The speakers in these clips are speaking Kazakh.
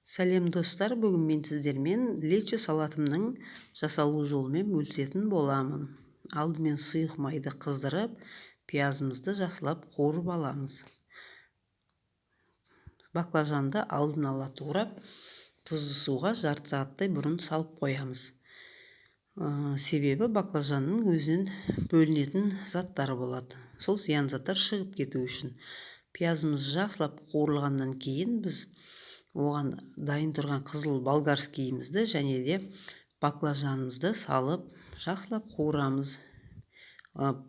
Сәлем достар, бүгін мен сіздермен лечо салатымның жасалу жолымен бөлісетін боламын. Алдымен сұйық майды қыздырып, пиязымызды жақсылап қуырып аламыз. Баклажанды алдын ала турап, тұзды суға жарты сағаттай бұрын салып қоямыз. Себебі баклажанның өзінен бөлінетін заттары болады. Сол зиян заттар шығып кету үшін. Пиязымыз жақсылап қуырылғаннан кейін біз оған дайын тұрған қызыл болгарскийімізді және де баклажанымызды салып жақсылап қуырамыз.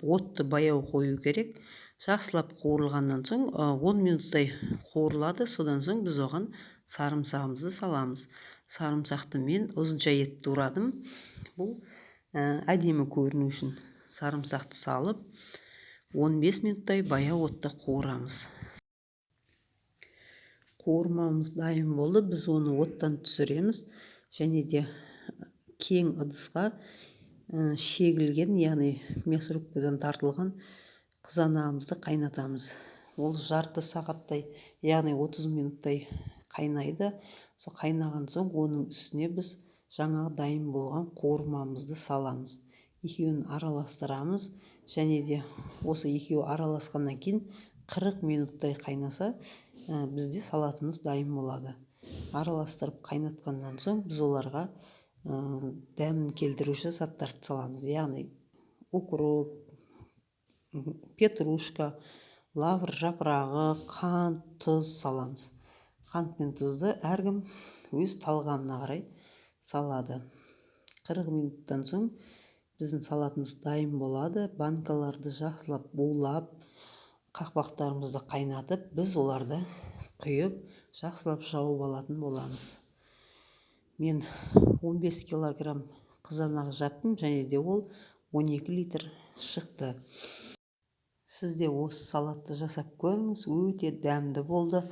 Отты баяу қою керек. Жақсылап қуырылғаннан соң 10 минуттай қуырылады. Содан соң біз оған сарымсағымызды саламыз. Сарымсақты мен ұзынша етіп турадым. Бұл әдемі көріну үшін сарымсақты салып 15 минуттай баяу отта қуырамыз. Қуырмамыз дайын болды. Біз оны оттан түсіреміз және де кең ыдысқа шегілген, яғни мясорубкадан тартылған қызанағымызды қайнатамыз. Ол жарты сағаттай, яғни 30 минуттай қайнайды. Сол қайнаған соң оның үстіне біз жаңағы дайын болған қуырмамызды саламыз. Екеуін араластырамыз және де осы екеуі араласқаннан кейін 40 минуттай қайнаса бізде салатымыз дайын болады. Араластырып қайнатқаннан соң біз оларға дәмін келтіруші заттарды саламыз. Яғни укроп, петрушка, лавр жапырағы, қант, тұз саламыз. Қант пен тұзды әркім өз талғамына қарай салады. 40 минуттан соң біздің салатымыз дайын болады. Банкаларды жақсылап булап, қақпақтарымызды қайнатып, біз оларды құйып, жақсылап жауып алатын боламыз. Мен 15 килограмм қызанақ жаптым және де ол 12 литр шықты. Сізде осы салатты жасап көріңіз, өте дәмді болды.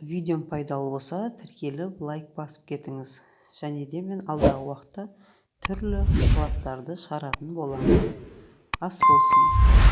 Видеом пайдалы болса, тіркеліп, лайк басып кетіңіз. Және де мен алдағы уақытта түрлі салаттарды шығаратын боламын. Ас болсын.